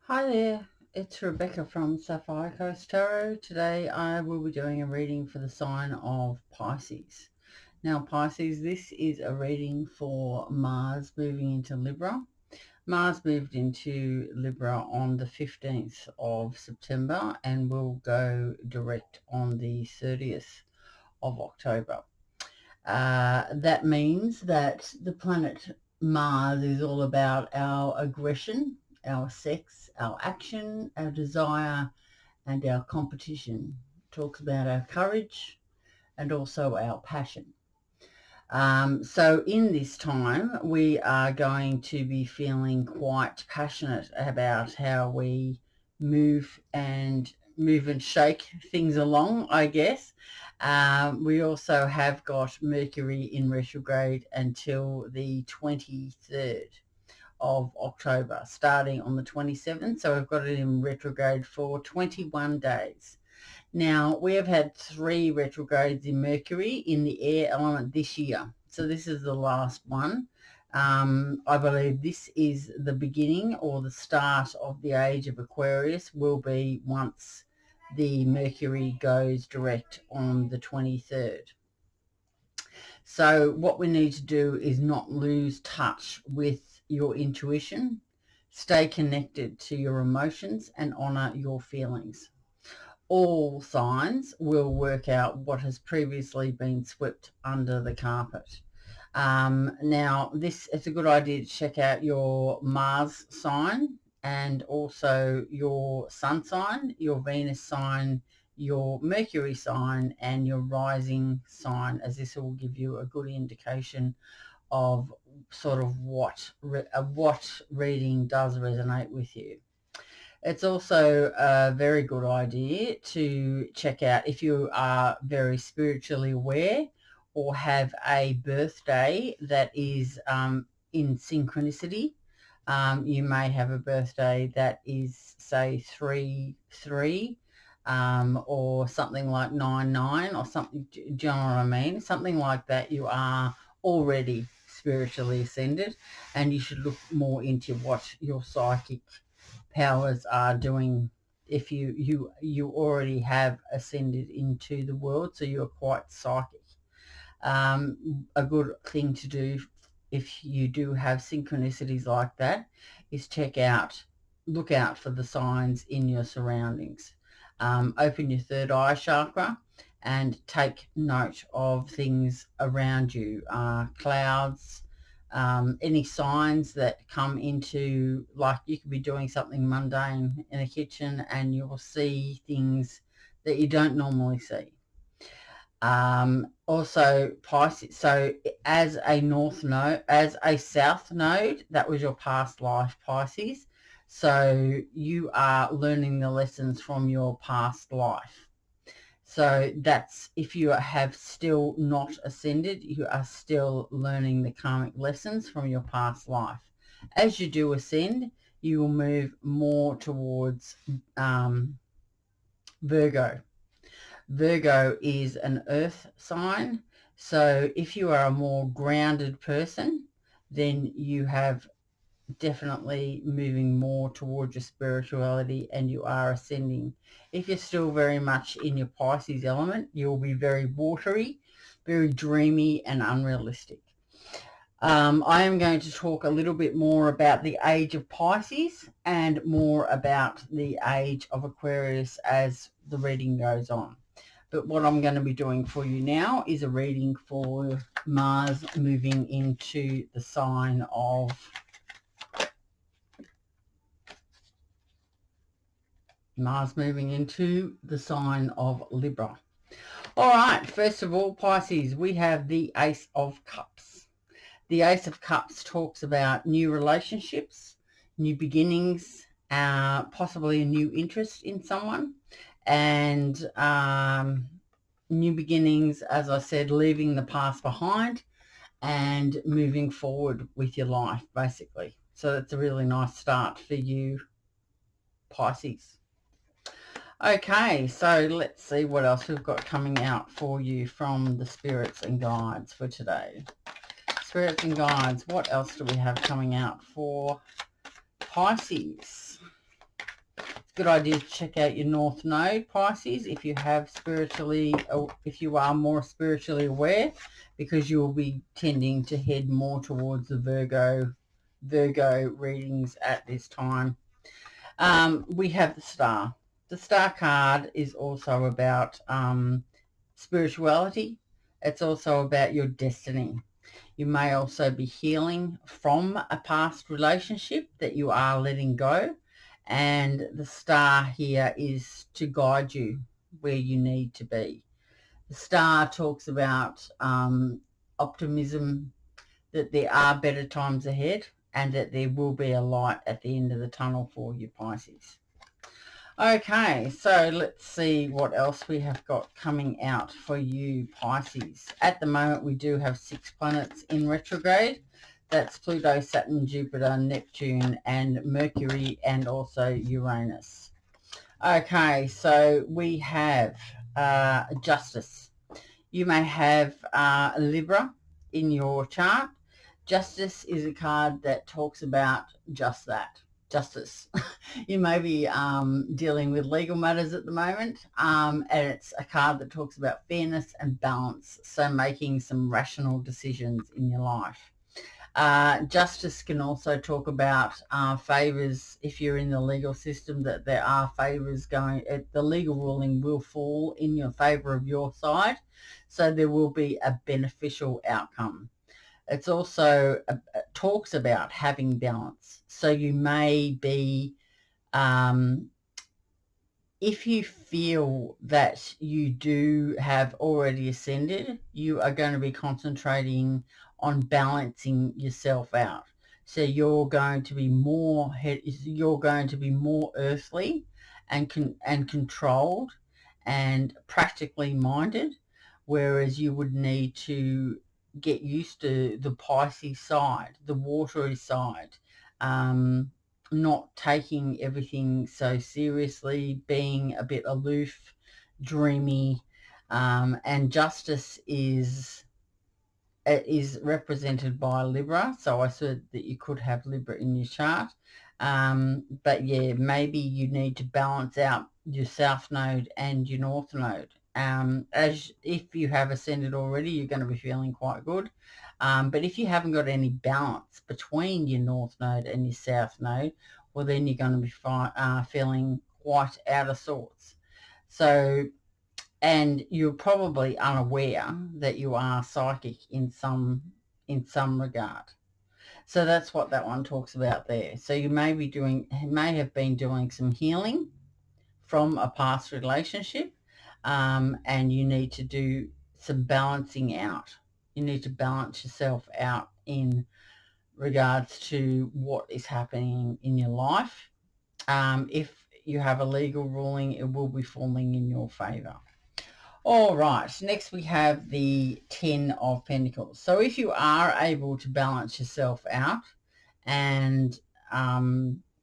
Hi there, it's Rebecca from Sapphire Coast Tarot. Today I will be doing a reading for the sign of Pisces. Now Pisces, this is a reading for Mars moving into Libra. Mars moved into Libra on the 15th of September and will go direct on the 30th of October. That means that the planet Mars is all about our aggression, our sex, our action, our desire, and our competition. It talks about our courage and also our passion. So in this time, we are going to be feeling quite passionate about how we move and shake things along, I guess. We also have got Mercury in retrograde until the 23rd of October, starting on the 27th. So we've got it in retrograde for 21 days. Now, we have had 3 retrogrades in Mercury in the air element this year. So this is the last one. I believe this is the beginning or the start of the age of Aquarius will be once the Mercury goes direct on the 23rd. So what we need to do is not lose touch with your intuition, stay connected to your emotions and honor your feelings. All signs will work out what has previously been swept under the carpet. Now, it's a good idea to check out your Mars sign and also your Sun sign, your Venus sign, your Mercury sign, and your rising sign, as this will give you a good indication of sort of what reading does resonate with you. It's also a very good idea to check out if you are very spiritually aware or have a birthday that is in synchronicity. You may have a birthday that is, say, 3/3 or something like 9/9 or something. Do you know what I mean? Something like that. You are already spiritually ascended, and you should look more into what your psychic powers are doing if you already have ascended into the world, so you're quite psychic. A good thing to do if you do have synchronicities like that is look out for the signs in your surroundings. Open your third eye chakra and take note of things around you, clouds, any signs that come into, like you could be doing something mundane in a kitchen and you will see things that you don't normally see. Also Pisces, so as a north node, as a south node, that was your past life, Pisces. So you are learning the lessons from your past life. So that's, if you have still not ascended, you are still learning the karmic lessons from your past life. As you do ascend, you will move more towards Virgo. Virgo is an earth sign. So if you are a more grounded person, then you have definitely moving more towards your spirituality and you are ascending. If you're still very much in your Pisces element, you'll be very watery, very dreamy and unrealistic. I am going to talk a little bit more about the age of Pisces and more about the age of Aquarius as the reading goes on. But what I'm going to be doing for you now is a reading for Mars moving into the sign of Libra. All right, first of all, Pisces, we have the Ace of Cups. The Ace of Cups talks about new relationships, new beginnings, possibly a new interest in someone, and new beginnings, as I said, leaving the past behind and moving forward with your life, basically. So that's a really nice start for you, Pisces. Okay, so let's see what else we've got coming out for you from the spirits and guides for today. Spirits and guides, what else do we have coming out for Pisces? Good idea to check out your North Node, Pisces, if you are more spiritually aware, because you will be tending to head more towards the Virgo readings at this time. We have the Star. The Star card is also about spirituality. It's also about your destiny. You may also be healing from a past relationship that you are letting go. And the Star here is to guide you where you need to be. The Star talks about optimism, that there are better times ahead and that there will be a light at the end of the tunnel for you, Pisces. Okay, so let's see what else we have got coming out for you, Pisces. At the moment, we do have 6 planets in retrograde. That's Pluto, Saturn, Jupiter, Neptune, and Mercury, and also Uranus. Okay, so we have Justice. You may have Libra in your chart. Justice is a card that talks about just that, justice. You may be dealing with legal matters at the moment, and it's a card that talks about fairness and balance, so making some rational decisions in your life. Justice can also talk about favours. If you're in the legal system, that there are favours going, the legal ruling will fall in your favour of your side, so there will be a beneficial outcome. It's also talks about having balance. So you may be, if you feel that you do have already ascended, you are going to be concentrating on balancing yourself out. So you're going to be more earthly and controlled and practically minded, whereas you would need to get used to the Pisces side, the watery side, not taking everything so seriously, being a bit aloof, dreamy, and Justice is represented by Libra. So I said that you could have Libra in your chart. But yeah, maybe you need to balance out your South Node and your North Node. As if you have ascended already, you're going to be feeling quite good. But if you haven't got any balance between your North Node and your South Node, well, then you're going to be feeling quite out of sorts. So, and you're probably unaware that you are psychic in some regard. So that's what that one talks about there. So you may have been doing some healing from a past relationship, and you need to do some balancing out. You need to balance yourself out in regards to what is happening in your life. If you have a legal ruling, it will be falling in your favour. All right, next we have the 10 of Pentacles. So if you are able to balance yourself out, and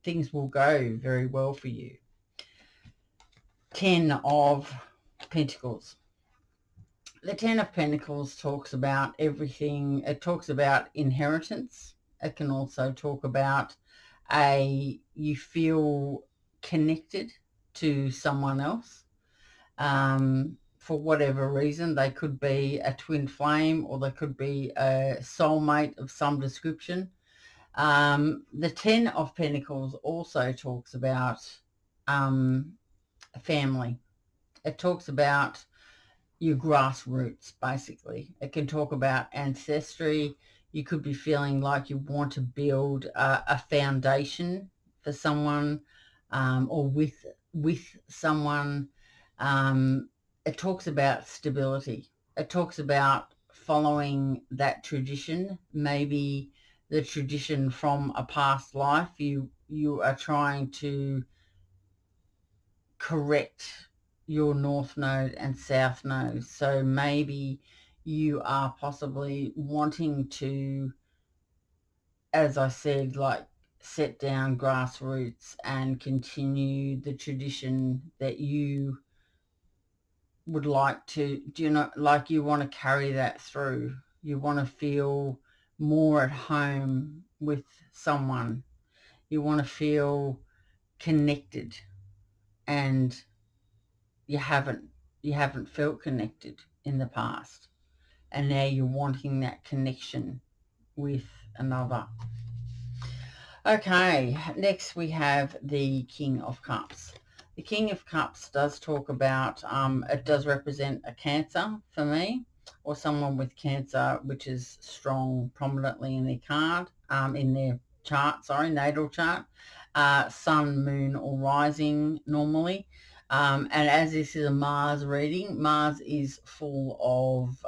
things will go very well for you. 10 of Pentacles. The 10 of Pentacles talks about everything. It talks about inheritance. It can also talk about you feel connected to someone else. For whatever reason, they could be a twin flame, or they could be a soulmate of some description. The 10 of Pentacles also talks about family. It talks about your grassroots, basically. It can talk about ancestry. You could be feeling like you want to build a foundation for someone, or with someone. It talks about stability. It talks about following that tradition, maybe the tradition from a past life. You are trying to correct your North Node and South Node. So maybe you are possibly wanting to, as I said, like set down grassroots and continue the tradition that you would like to, like you want to carry that through. You want to feel more at home with someone. You want to feel connected. and you haven't felt connected in the past, and now you're wanting that connection with another. Okay, next we have the King of Cups. The King of Cups does talk about, it does represent a Cancer for me, or someone with Cancer, which is strong prominently in their card, in their chart, natal chart, sun, moon, or rising normally. And as this is a Mars reading, Mars is full of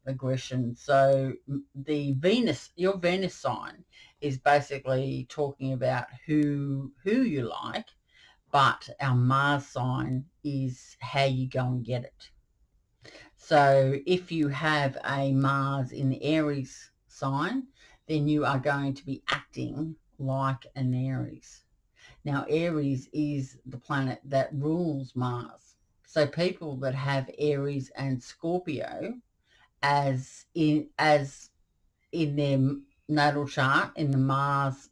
aggression. So the Venus, your Venus sign, is basically talking about who you like, but our Mars sign is how you go and get it. So if you have a Mars in the Aries sign, then you are going to be acting like an Aries. Now, Aries is the planet that rules Mars. So people that have Aries and Scorpio as in their natal chart, in Mars,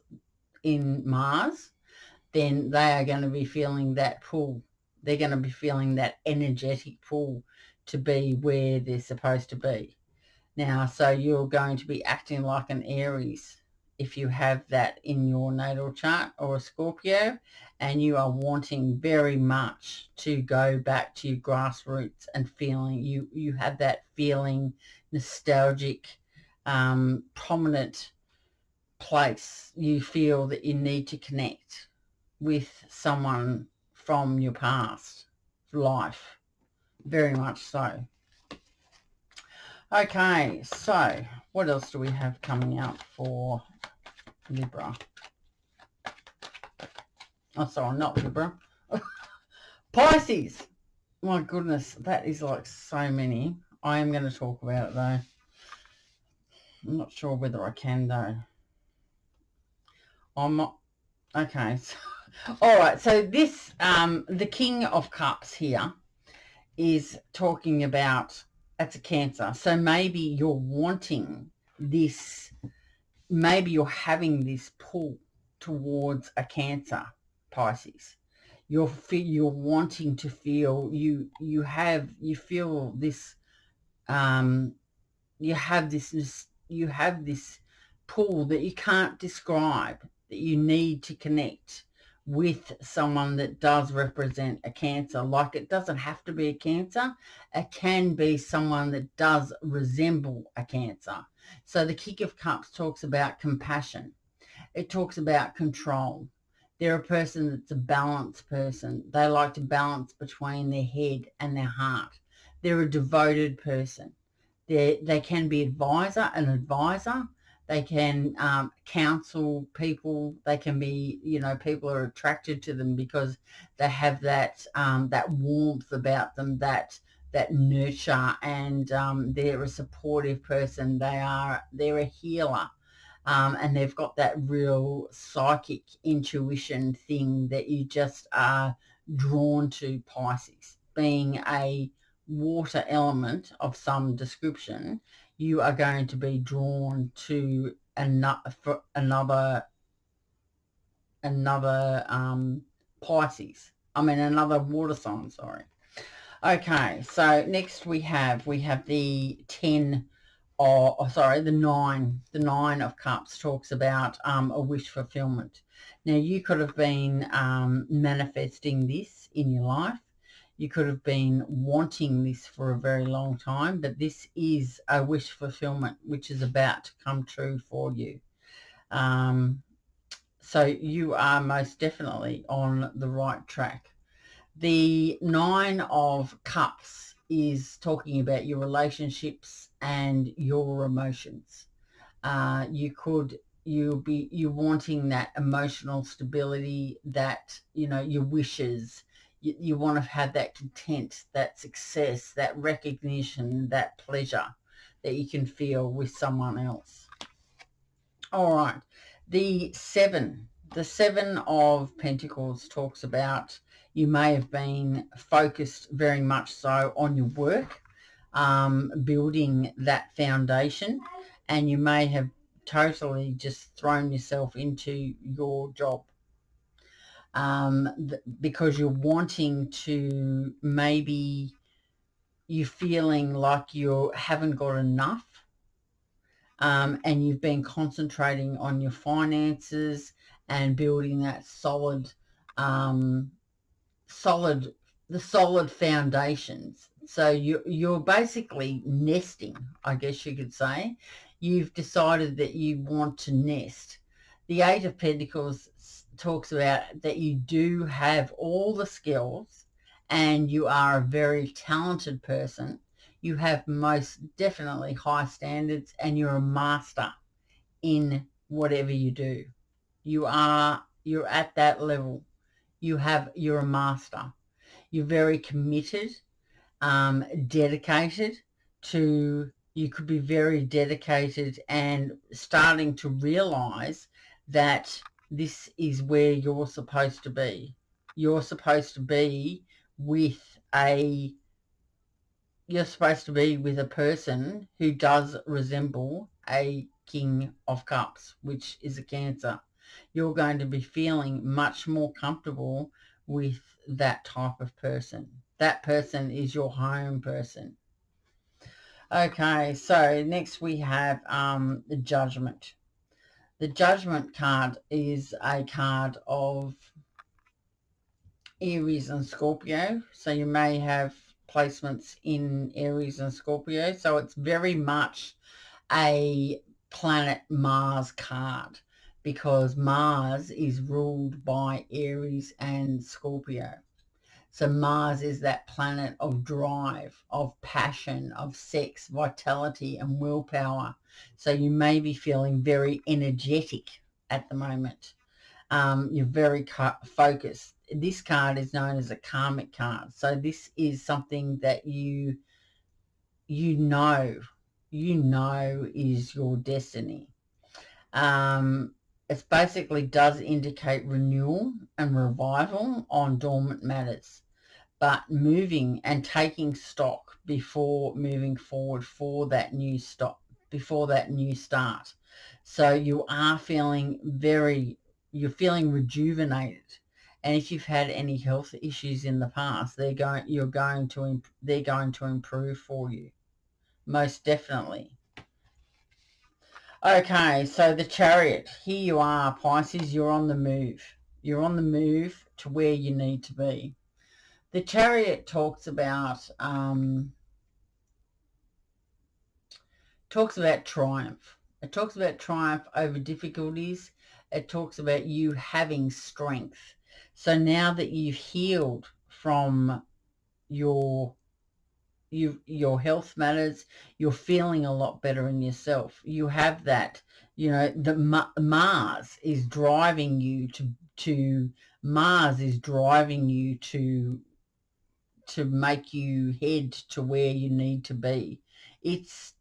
then they are going to be feeling that pull. They're going to be feeling that energetic pull to be where they're supposed to be. Now, so you're going to be acting like an Aries if you have that in your natal chart, or a Scorpio, and you are wanting very much to go back to your grassroots and feeling, you have that feeling, nostalgic, prominent place. You feel that you need to connect with someone from your past life, very much so. Okay, so what else do we have coming out for Libra? Oh, sorry, not Libra. Pisces. My goodness, that is like so many. I am going to talk about it though. I'm not sure whether I can though. I'm not. Okay. So, all right. So this, the King of Cups here is talking about, it's a Cancer. So maybe you're wanting this, maybe you're having this pull towards a Cancer, Pisces. You're wanting to feel, you feel this, you have this pull that you can't describe, that you need to connect with someone that does represent a Cancer. Like, it doesn't have to be a Cancer. It can be someone that does resemble a Cancer. So the King of Cups talks about compassion. It talks about control. They're a person that's a balanced person. They like to balance between their head and their heart. They're a devoted person. They can be an advisor. They can counsel people. They can be, people are attracted to them because they have that that warmth about them, that nurture, and they're a supportive person. They're a healer. And they've got that real psychic intuition thing that you just are drawn to, Pisces. Being a water element of some description, you are going to be drawn to another Pisces. Another water sign, sorry. Okay, so next we have the 10, the 9. The 9 of Cups talks about a wish fulfillment. Now, you could have been manifesting this in your life. You could have been wanting this for a very long time, but this is a wish fulfillment which is about to come true for you. So you are most definitely on the right track. The 9 of Cups is talking about your relationships and your emotions. You're wanting that emotional stability, that, your wishes. You want to have that content, that success, that recognition, that pleasure that you can feel with someone else. All right. The 7 of Pentacles talks about, you may have been focused very much so on your work, building that foundation, and you may have totally just thrown yourself into your job. because you're wanting to, maybe you're feeling like you haven't got enough, and you've been concentrating on your finances and building that solid, solid foundations. So you're basically nesting, I guess you could say. You've decided that you want to nest. The Eight of Pentacles talks about that you do have all the skills and you are a very talented person. You have most definitely high standards and you're a master in whatever you do. You're at that level. You're a master. You're very committed, dedicated to, you could be very dedicated and starting to realize that this is where you're supposed to be. You're supposed to be with a you're supposed to be with a person who does resemble a King of Cups, which is a Cancer. You're going to be feeling much more comfortable with that type of person. That person is your home person. Okay, so next we have the Judgment. The Judgment card is a card of Aries and Scorpio. So you may have placements in Aries and Scorpio. So it's very much a planet Mars card because Mars is ruled by Aries and Scorpio. So Mars is that planet of drive, of passion, of sex, vitality and willpower. So you may be feeling very energetic at the moment. You're very focused. This card is known as a karmic card. So this is something that you know is your destiny. It basically does indicate renewal and revival on dormant matters, but moving and taking stock before moving forward for that new stop, before that new start. So you are feeling you're feeling rejuvenated. And if you've had any health issues in the past, they're going to improve for you. Most definitely. Okay, so the Chariot. Here you are, Pisces. You're on the move. You're on the move to where you need to be. The Chariot talks about triumph. It talks about triumph over difficulties. It talks about you having strength. So now that you've healed from your health matters, you're feeling a lot better in yourself. You have that, the Mars is driving you to Mars is driving you to make you head to where you need to be. It's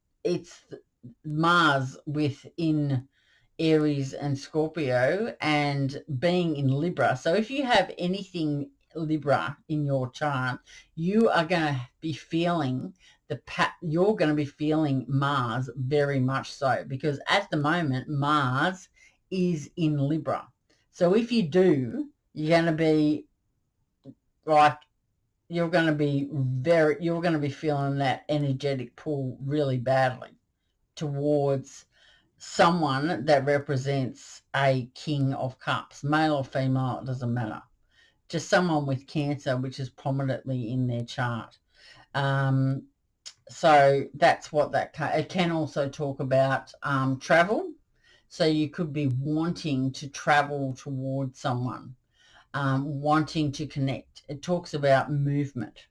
Mars within Aries and Scorpio and being in Libra. So if you have anything Libra in your chart, you are going to be feeling you're going to be feeling Mars very much so, because at the moment Mars is in Libra. So if you do, you're going to be like, you're going to be feeling that energetic pull really badly towards someone that represents a King of Cups, male or female, it doesn't matter. Just someone with Cancer, which is prominently in their chart. So that's what it can also talk about travel. So you could be wanting to travel towards someone, wanting to connect. It talks about movement.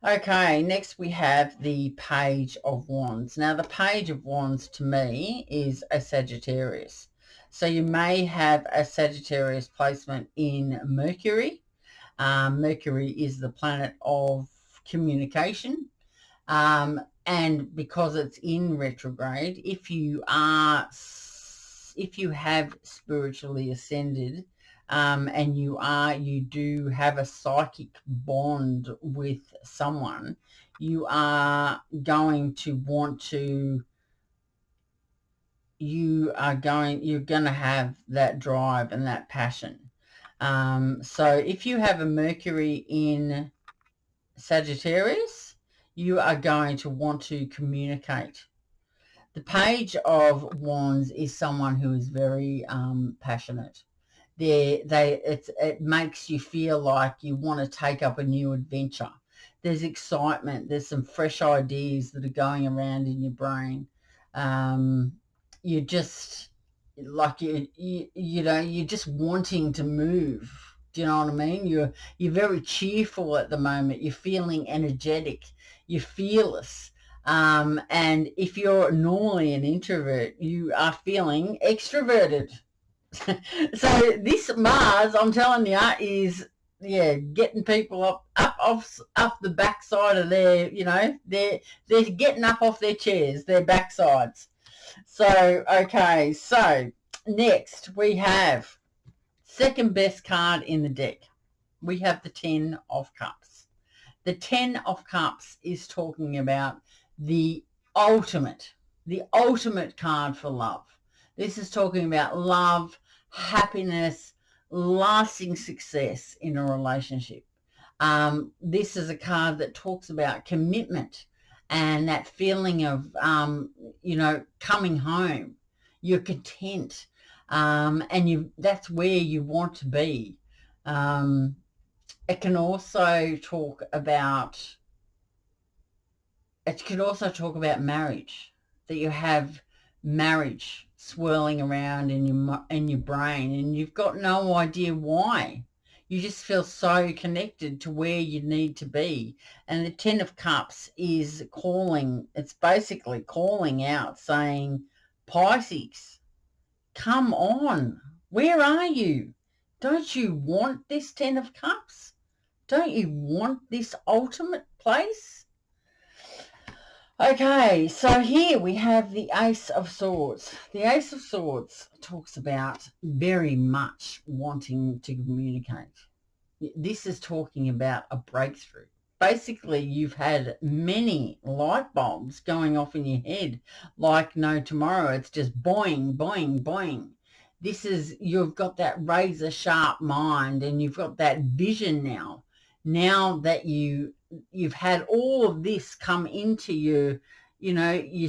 Okay, next we have the Page of Wands. Now, the Page of Wands to me is a Sagittarius. So you may have a Sagittarius placement in Mercury. Mercury is the planet of communication. And because it's in retrograde, if you have spiritually ascended, and you do have a psychic bond with someone, you're going to have that drive and that passion. So if you have a Mercury in Sagittarius, you are going to want to communicate. The Page of Wands is someone who is very passionate. It makes you feel like you want to take up a new adventure. There's excitement. There's some fresh ideas that are going around in your brain. You just like you're just wanting to move. Do you know what I mean? You're very cheerful at the moment. You're feeling energetic. You're fearless. And if you're normally an introvert, you are feeling extroverted. So this Mars, I'm telling you, is getting people up off the backside of their, they're getting up off their chairs, their backsides. So okay, so next we have second best card in the deck. We have the Ten of Cups. The Ten of Cups is talking about the ultimate card for love. This is talking about love, happiness, lasting success in a relationship. This is a card that talks about commitment and that feeling of, coming home. You're content, and that's where you want to be. It can also talk about marriage, that you have marriage swirling around in your brain and you've got no idea why. You just feel so connected to where you need to be. And the Ten of Cups is it's basically calling out, saying, Pisces, come on, where are you? Don't you want this Ten of Cups? Don't you want this ultimate place? Okay, so here we have the Ace of Swords. The Ace of Swords talks about very much wanting to communicate. This is talking about a breakthrough. Basically, you've had many light bulbs going off in your head like no tomorrow. It's just boing, boing, boing. You've got that razor sharp mind and you've got that vision now. Now that you've had all of this come into your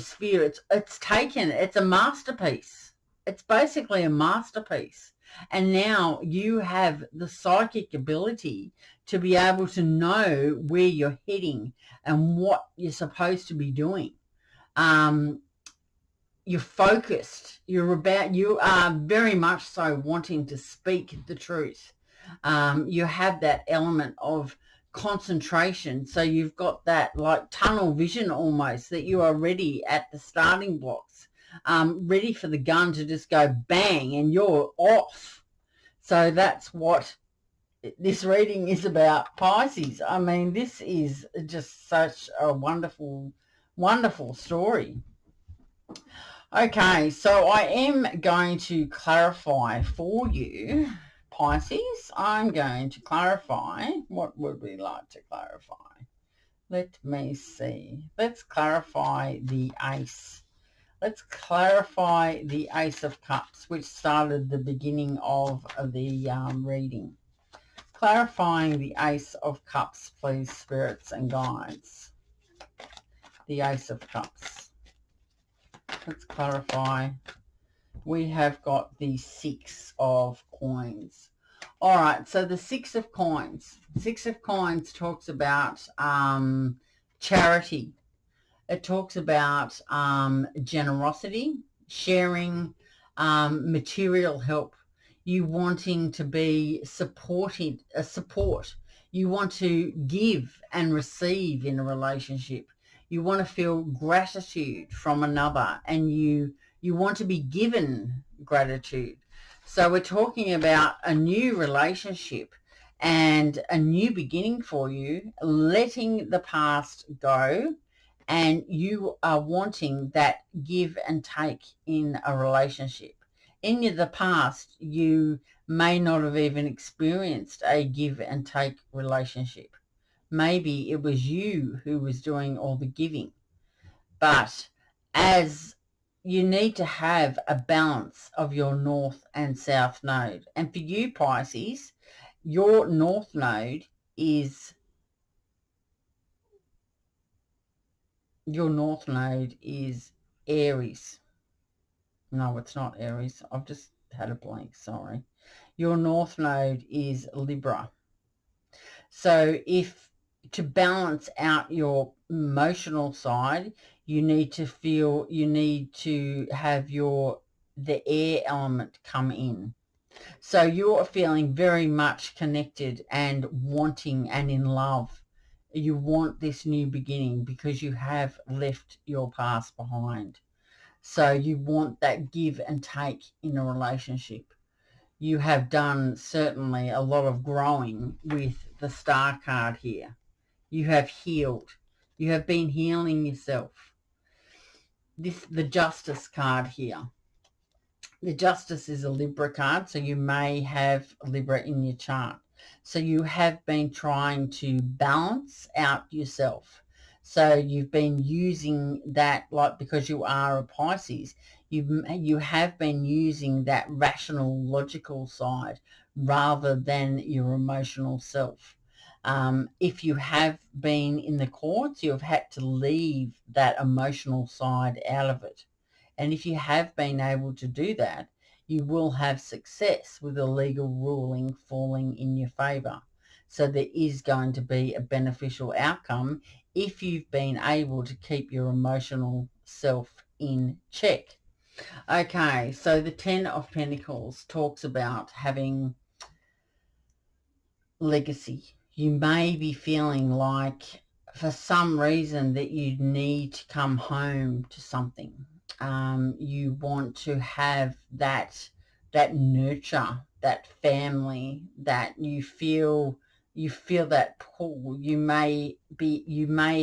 sphere, it's a masterpiece. It's basically a masterpiece. And now you have the psychic ability to be able to know where you're heading and what you're supposed to be doing. You're focused. You are very much so wanting to speak the truth. You have that element of concentration. So you've got that like tunnel vision almost, that you are ready at the starting blocks, ready for the gun to just go bang and you're off. So that's what this reading is about, Pisces. I mean, this is just such a wonderful, wonderful story. Okay, so I am going to clarify for you, Pisces. I'm going to clarify. What would we like to clarify? Let me see. Let's clarify the Ace. Let's clarify the Ace of Cups, which started the beginning of the reading. Clarifying the Ace of Cups, please, spirits and guides. The Ace of Cups. Let's clarify. We have got the Six of Coins. All right, so the Six of Coins. Six of Coins talks about charity. It talks about generosity, sharing, material help. You wanting to be support. You want to give and receive in a relationship. You want to feel gratitude from another, and you want to be given gratitude. So we're talking about a new relationship and a new beginning for you, letting the past go, and you are wanting that give and take in a relationship. In the past, you may not have even experienced a give and take relationship. Maybe it was you who was doing all the giving. But as you need to have a balance of your north and south node. And for you, Pisces, Your North Node is Aries. No, it's not Aries. I've just had a blank, sorry. Your North Node is Libra. So if to balance out your emotional side, you need to have the air element come in. So you're feeling very much connected and wanting and in love. You want this new beginning because you have left your past behind. So you want that give and take in a relationship. You have done certainly a lot of growing with the Star card here. You have healed. You have been healing yourself. The Justice card here. The Justice is a Libra card, so you may have Libra in your chart. So you have been trying to balance out yourself. So you've been using that, like, because you are a Pisces, you have been using that rational, logical side rather than your emotional self. If you have been in the courts, you have had to leave that emotional side out of it. And if you have been able to do that, you will have success with a legal ruling falling in your favour. So there is going to be a beneficial outcome if you've been able to keep your emotional self in check. Okay, so the Ten of Pentacles talks about having legacy. You may be feeling like for some reason that you need to come home to something. You want to have that nurture, that family, that you feel that pull. You may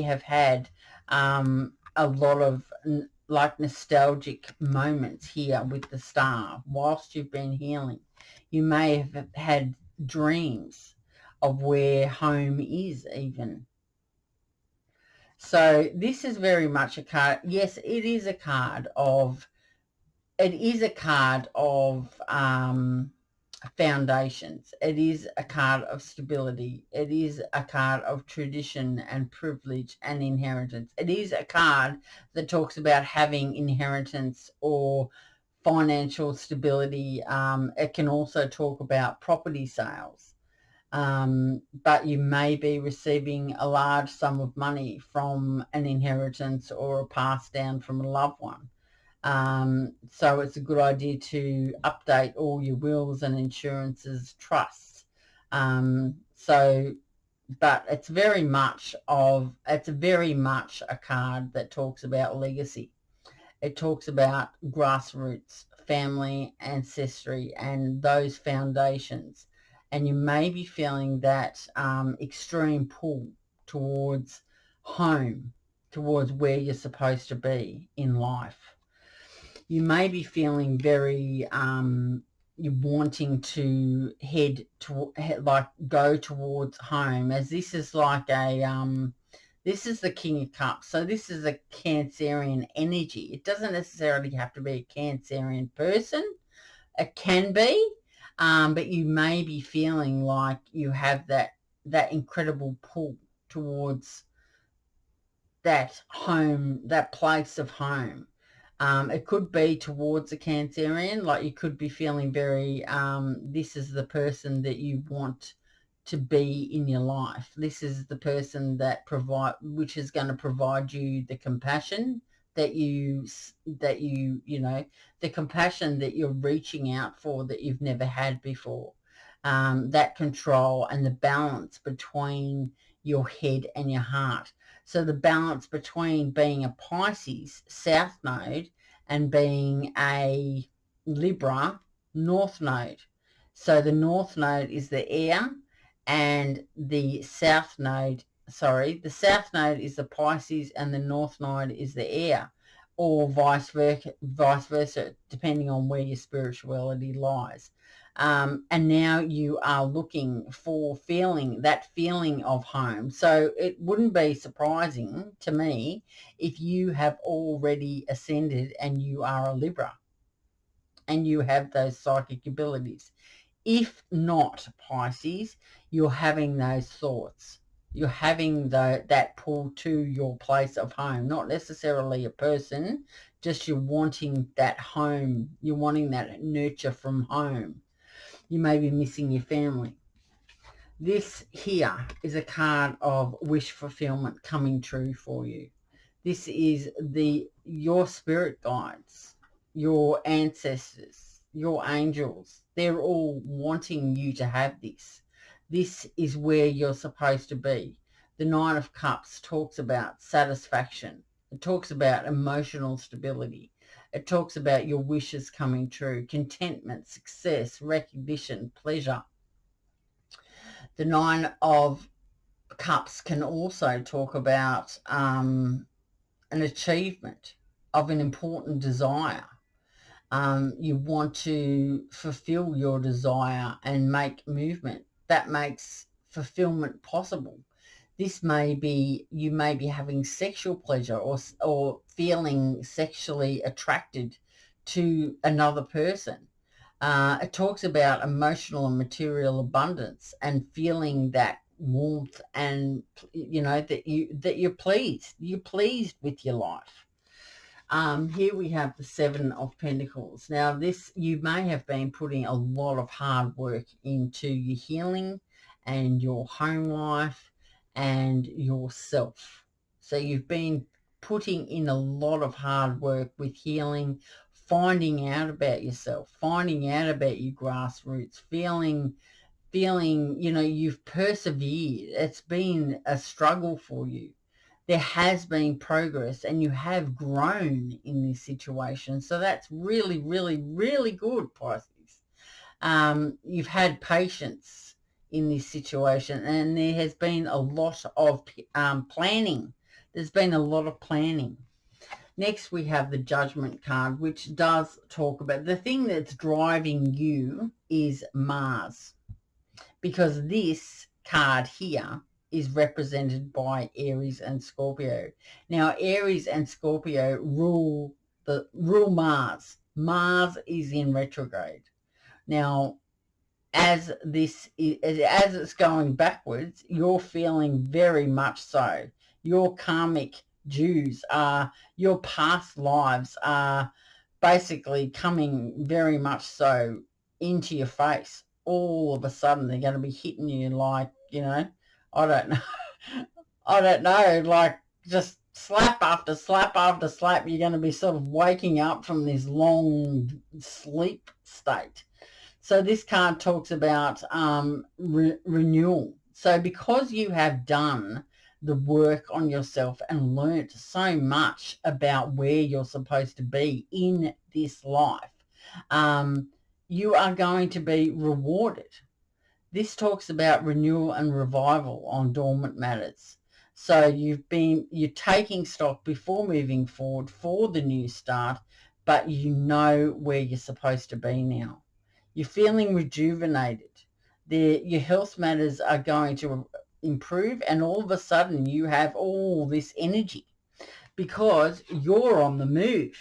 have had a lot of like nostalgic moments here with the Star whilst you've been healing. You may have had dreams of where home is even. So this is very much a card. Yes, it is a card of foundations. It is a card of stability. It is a card of tradition and privilege and inheritance. It is a card that talks about having inheritance or financial stability. It can also talk about property sales. But you may be receiving a large sum of money from an inheritance or a pass down from a loved one. So it's a good idea to update all your wills and insurances, trusts. But it's very much a card that talks about legacy. It talks about grassroots, family, ancestry, and those foundations. And you may be feeling that extreme pull towards home, towards where you're supposed to be in life. You may be feeling very you're wanting to go towards home, as this is like this is the King of Cups. So this is a Cancerian energy. It doesn't necessarily have to be a Cancerian person. It can be, but you may be feeling like you have that incredible pull towards that home, that place of home. It could be towards a Cancerian, like you could be feeling very, this is the person that you want to be in your life. This is the person which is going to provide you the compassion that the compassion that you're reaching out for that you've never had before. That control and the balance between your head and your heart. So the balance between being a Pisces South Node and being a Libra North Node. So the North Node is the air and the South Node is the Pisces and the North Node is the air, or vice versa, depending on where your spirituality lies. And now you are looking for that feeling of home. So it wouldn't be surprising to me if you have already ascended and you are a Libra and you have those psychic abilities. If not, Pisces, you're having those thoughts. You're having that pull to your place of home, not necessarily a person, just you're wanting that home. You're wanting that nurture from home. You may be missing your family. This here is a card of wish fulfillment coming true for you. This is your spirit guides, your ancestors, your angels. They're all wanting you to have this. This is where you're supposed to be. The Nine of Cups talks about satisfaction. It talks about emotional stability. It talks about your wishes coming true, contentment, success, recognition, pleasure. The Nine of Cups can also talk about an achievement of an important desire. You want to fulfill your desire and make movement. That makes fulfillment possible. This may be, you may be having sexual pleasure or feeling sexually attracted to another person. It talks about emotional and material abundance and feeling that warmth, and that you're pleased with your life. Here we have the Seven of Pentacles. Now this, you may have been putting a lot of hard work into your healing and your home life and yourself. So you've been putting in a lot of hard work with healing, finding out about yourself, finding out about your grassroots, feeling, you've persevered. It's been a struggle for you. There has been progress and you have grown in this situation. So that's really, really, really good, Pisces. You've had patience in this situation, and there has been a lot of planning. There's been a lot of planning. Next, we have the Judgment card, which does talk about the thing that's driving you is Mars, because this card here is represented by Aries and Scorpio. Now, Aries and Scorpio rule Mars. Mars is in retrograde. Now, as it's going backwards, you're feeling very much so. Your karmic dues are, your past lives are basically coming very much so into your face. All of a sudden they're going to be hitting you like, I don't know, like just slap after slap after slap. You're going to be sort of waking up from this long sleep state. So this card talks about renewal. So because you have done the work on yourself and learnt so much about where you're supposed to be in this life, you are going to be rewarded. This talks about renewal and revival on dormant matters. So you're taking stock before moving forward for the new start, but you know where you're supposed to be now. You're feeling rejuvenated. Your health matters are going to improve, and all of a sudden you have all this energy because you're on the move.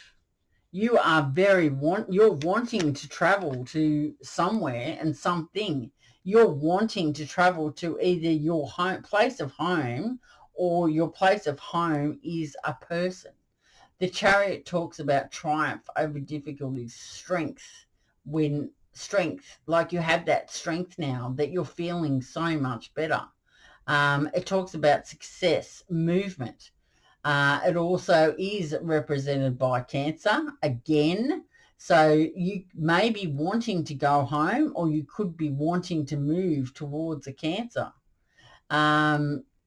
You are you're wanting to travel to somewhere and something. You're wanting to travel to either your place of home, or your place of home is a person. The Chariot talks about triumph over difficulties, strength, like you have that strength now that you're feeling so much better. It talks about success, movement. It also is represented by Cancer again. So you may be wanting to go home, or you could be wanting to move towards a Cancer.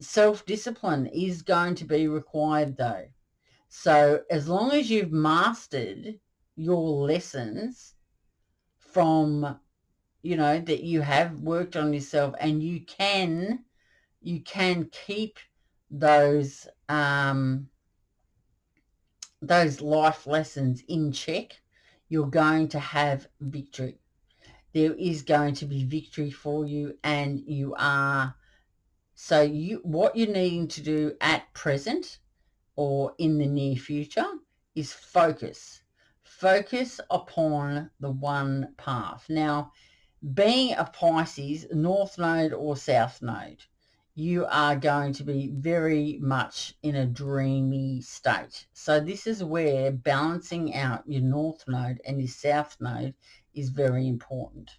Self-discipline is going to be required though. So as long as you've mastered your lessons from, that you have worked on yourself, and you can keep those life lessons in check, you're going to have victory. There is going to be victory for you, and you are, so what you're needing to do at present or in the near future is focus upon the one path. Now, being a Pisces, North Node or South Node, you are going to be very much in a dreamy state. So this is where balancing out your North Node and your South Node is very important.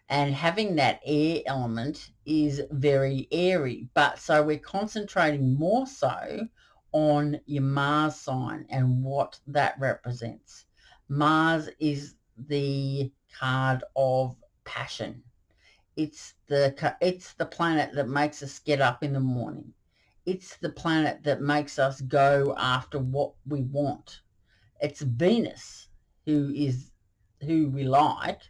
And having that air element is very airy. But so we're concentrating more so on your Mars sign and what that represents. Mars is the card of passion. It's the planet that makes us get up in the morning. It's the planet that makes us go after what we want. It's Venus who we like,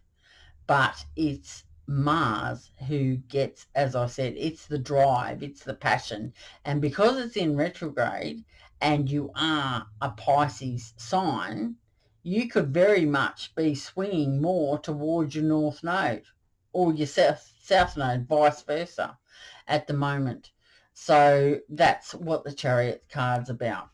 but it's Mars who gets, as I said, it's the drive, it's the passion. And because it's in retrograde and you are a Pisces sign, you could very much be swinging more towards your North Node or your South Node, vice versa, at the moment. So that's what the Chariot card's about.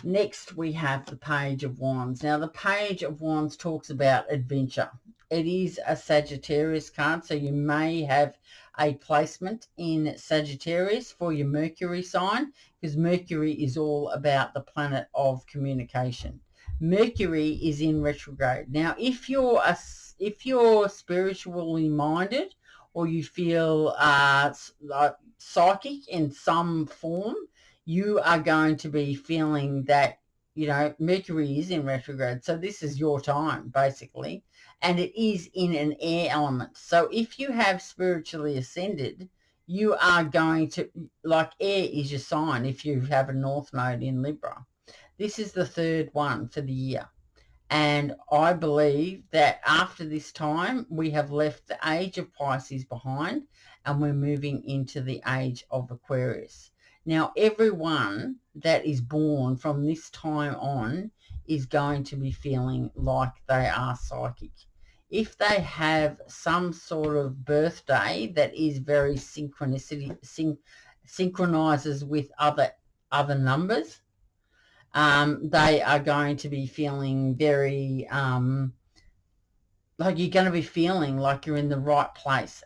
Next, we have the Page of Wands. Now, the Page of Wands talks about adventure. It is a Sagittarius card, so you may have a placement in Sagittarius for your Mercury sign, because Mercury is all about the planet of communication. Mercury is in retrograde. Now, if you're spiritually minded or you feel like psychic in some form, you are going to be feeling that, Mercury is in retrograde. So this is your time, basically. And it is in an air element. So if you have spiritually ascended, you are going to, like air is your sign if you have a North Node in Libra. This is the third one for the year. And I believe that after this time, we have left the age of Pisces behind and we're moving into the age of Aquarius. Now, everyone that is born from this time on is going to be feeling like they are psychic. If they have some sort of birthday that is very synchronizes with other numbers, they are going to be feeling very like you're going to be feeling like you're in the right place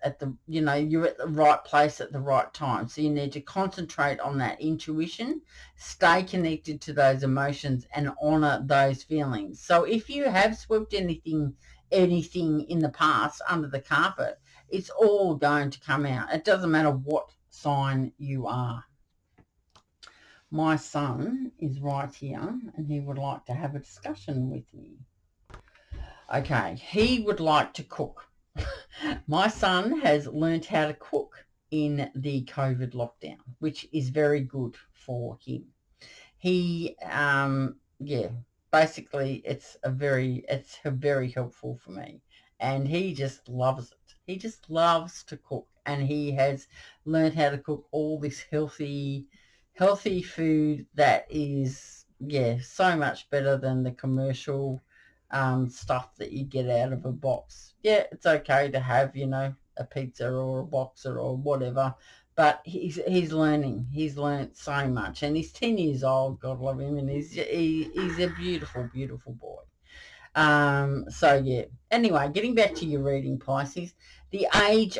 you're at the right place at the right time. So you need to concentrate on that intuition, stay connected to those emotions and honor those feelings. So if you have swept anything in the past under the carpet, it's all going to come out. It doesn't matter what sign you are. My son is right here and he would like to have a discussion with me. Okay, he would like to cook. My son has learnt how to cook in the COVID lockdown, which is very good for him. He, basically it's very helpful for me. And he just loves it. He just loves to cook. And he has learned how to cook all this healthy food that is, so much better than the commercial stuff that you get out of a box. Yeah, it's okay to have, a pizza or a boxer or whatever, but he's learning. He's learnt so much, and he's 10 years old. God love him, and he's a beautiful, beautiful boy. So yeah. Anyway, getting back to your reading, Pisces. The Page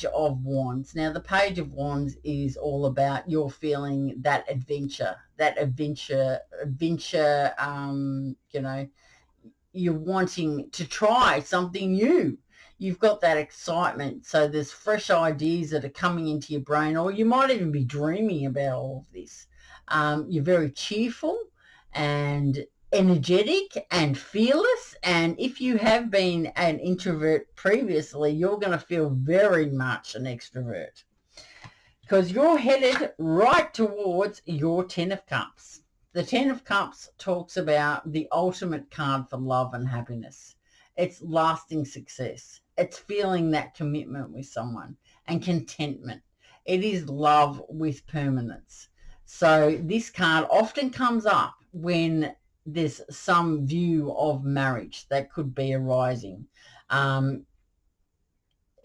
of Wands. Now, the Page of Wands is all about your feeling that adventure. You're wanting to try something new. You've got that excitement. So there's fresh ideas that are coming into your brain, or you might even be dreaming about all of this. You're very cheerful and energetic and fearless, and if you have been an introvert previously, you're going to feel very much an extrovert because you're headed right towards your 10 of Cups. The 10 of Cups talks about the ultimate card for love and happiness. It's lasting success. It's feeling that commitment with someone and contentment. It is love with permanence. So this card often comes up when there's some view of marriage that could be arising. It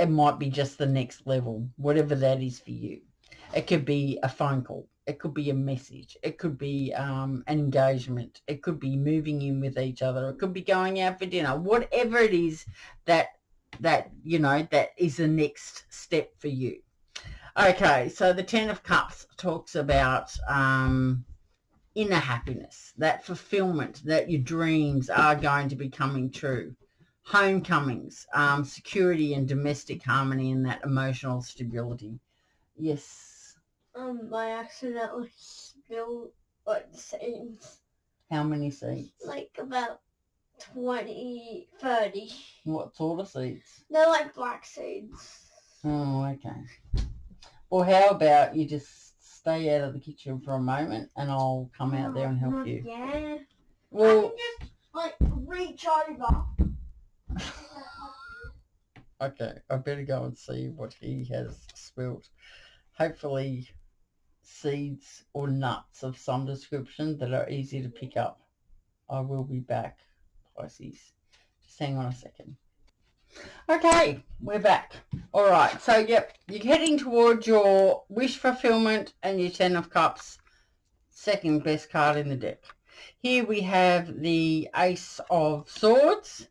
might be just the next level, whatever that is for you. It could be a phone call. It could be a message. It could be an engagement. It could be moving in with each other. It could be going out for dinner. Whatever it is that you know, that is the next step for you. Okay, so the Ten of Cups talks about inner happiness, that fulfillment, that your dreams are going to be coming true. Homecomings, security and domestic harmony, and that emotional stability. Yes. I accidentally spilled like seeds. How many seeds? Like about 20, 30. What sort of seeds? They're like black seeds. Oh, okay. Well, how about you just stay out of the kitchen for a moment and I'll come out there and help you. Yeah. Well, I can just like reach over. Okay, I better go and see what he has spilled. Hopefully seeds or nuts of some description that are easy to pick up. I will be back, Pisces. Just hang on a second. Okay, we're back. All right, so yep, you're heading towards your wish fulfillment and your Ten of Cups, second best card in the deck. Here we have the Ace of Swords.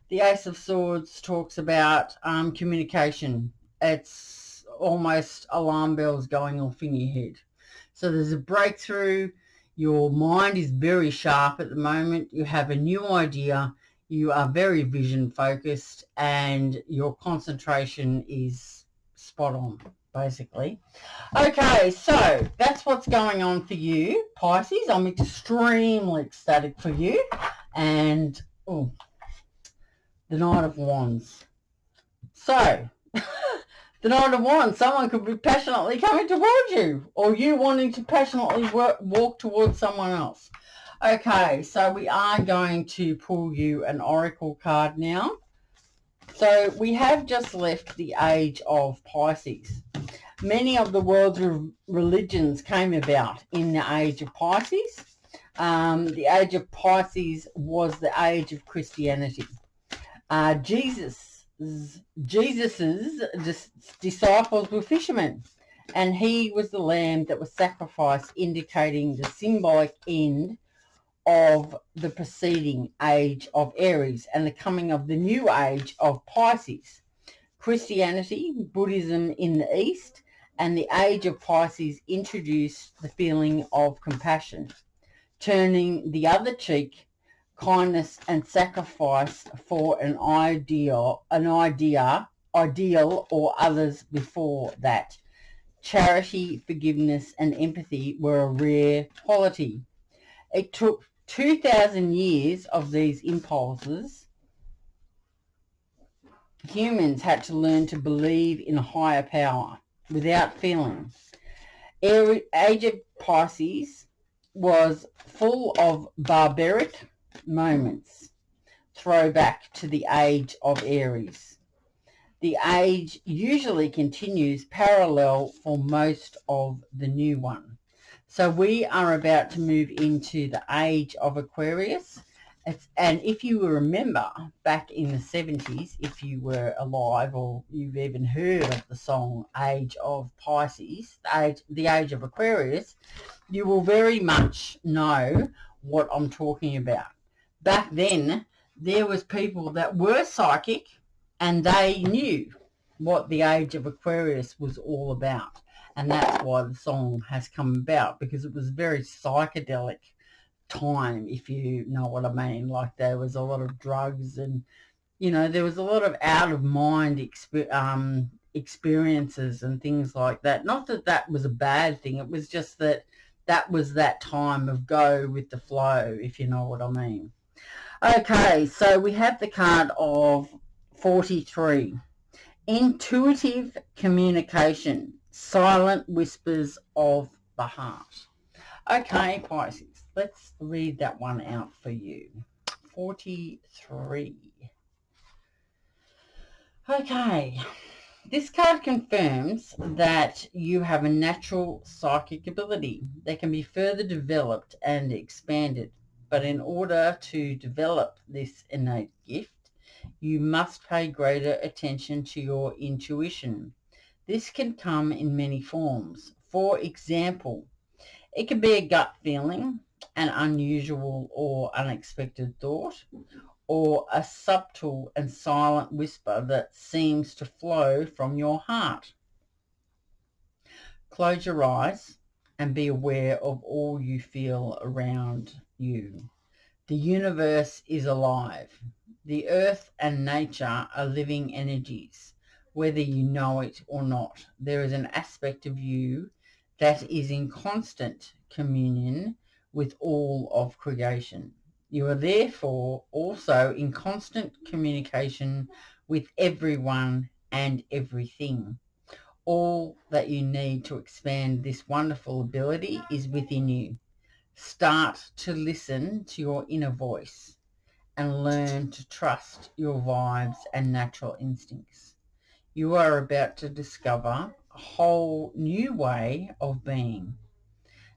The Ace of Swords talks about communication. It's almost alarm bells going off in your head. So there's a breakthrough. Your mind is very sharp at the moment. You have a new idea. You are very vision focused and your concentration is spot on, basically. Okay, so that's what's going on for you, Pisces. I'm extremely ecstatic for you. And, oh, the Knight of Wands. So, the Knight of Wands, someone could be passionately coming towards you or you wanting to passionately walk towards someone else. Okay, so we are going to pull you an oracle card now. So we have just left the age of Pisces. Many of the world's religions came about in the age of Pisces. The age of Pisces was the age of Christianity. Jesus's disciples were fishermen, and he was the lamb that was sacrificed, indicating the symbolic end of the preceding age of Aries and the coming of the new age of Pisces. Christianity, Buddhism in the East, and the age of Pisces introduced the feeling of compassion, turning the other cheek, kindness and sacrifice for an ideal or others before that. Charity, forgiveness and empathy were a rare quality. It took 2,000 years of these impulses. Humans had to learn to believe in a higher power without feeling. Age of Pisces was full of barbaric moments. Throwback to the age of Aries. The age usually continues parallel for most of the new one. So we are about to move into the age of Aquarius. And if you remember back in the 70s, if you were alive or you've even heard of the song Age of Pisces, the age of Aquarius, you will very much know what I'm talking about. Back then, there was people that were psychic and they knew what the age of Aquarius was all about. And that's why the song has come about, because it was a very psychedelic time, if you know what I mean. Like there was a lot of drugs and, you know, there was a lot of out-of-mind experiences and things like that. Not that that was a bad thing. It was just that that was that time of go with the flow, if you know what I mean. Okay, so we have the card of 43. Intuitive communication, silent whispers of the heart. Okay, Pisces, let's read that one out for you. 43. Okay, this card confirms that you have a natural psychic ability that can be further developed and expanded. But in order to develop this innate gift, you must pay greater attention to your intuition. This can come in many forms. For example, it can be a gut feeling, an unusual or unexpected thought, or a subtle and silent whisper that seems to flow from your heart. Close your eyes and be aware of all you feel around you. The universe is alive. The earth and nature are living energies, whether you know it or not. There is an aspect of you that is in constant communion with all of creation. You are therefore also in constant communication with everyone and everything. All that you need to expand this wonderful ability is within you. Start to listen to your inner voice and learn to trust your vibes and natural instincts. You are about to discover a whole new way of being.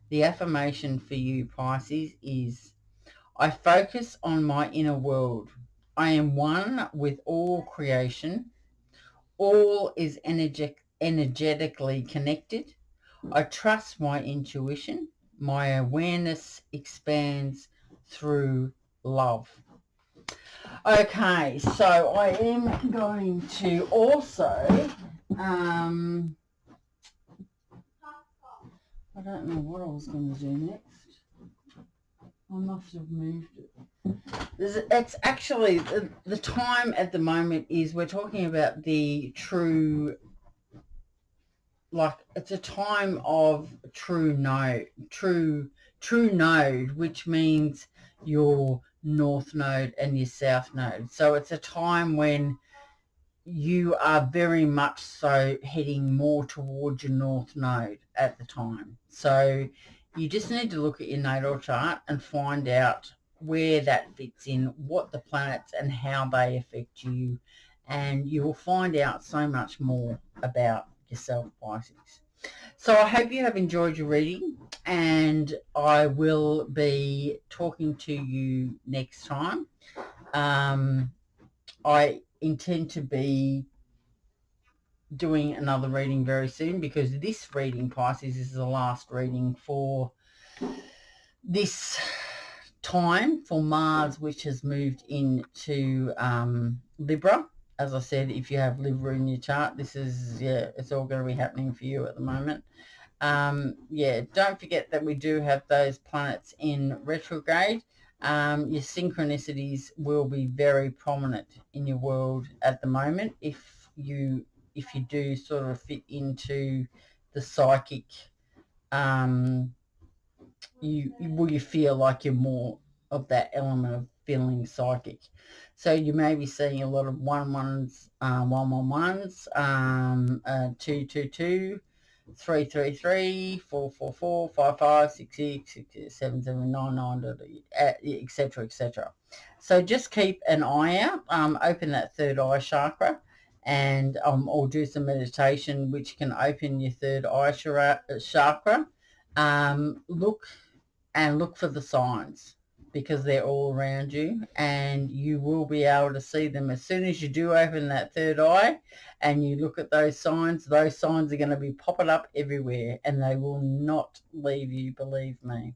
The affirmation for you, Pisces, is I focus on my inner world. I am one with all creation. All is energetically connected. I trust my intuition. My awareness expands through love. Okay, so I am going to also, I don't know what I was going to do next. I must have moved it. It's actually, the time at the moment is we're talking about the true, like it's a time of true node, which means your north node and your south node. So it's a time when you are very much so heading more towards your north node at the time. So you just need to look at your natal chart and find out where that fits in, what the planets and how they affect you, and you will find out so much more about yourself, Pisces. So I hope you have enjoyed your reading, and I will be talking to you next time. I intend to be doing another reading very soon, because this reading, Pisces, is the last reading for this time for Mars, which has moved into Libra. As I said, if you have Libra in your chart, this is, it's all going to be happening for you at the moment. Don't forget that we do have those planets in retrograde. Your synchronicities will be very prominent in your world at the moment if you do sort of fit into the psychic, you feel like you're more of that element of feeling psychic. So you may be seeing a lot of 1-1s, 1-1-1s, 2-2-2, 3-3-3, 4-4-4, 5-5, 6-6, 6-7, 7-9, etc., etc. So just keep an eye out. Open that third eye chakra, and or do some meditation which can open your third eye chakra. Look for the signs, because they're all around you, and you will be able to see them as soon as you do open that third eye and you look at those signs. Those signs are going to be popping up everywhere, and they will not leave you, believe me.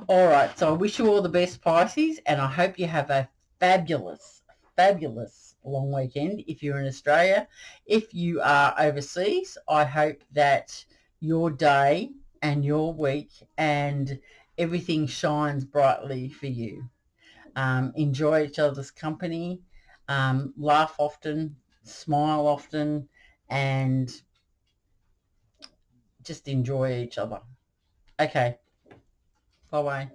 All right, so I wish you all the best, Pisces, and I hope you have a fabulous, fabulous long weekend if you're in Australia. If you are overseas, I hope that your day and your week and everything shines brightly for you. Enjoy each other's company, laugh often, smile often, and just enjoy each other. Okay, bye-bye.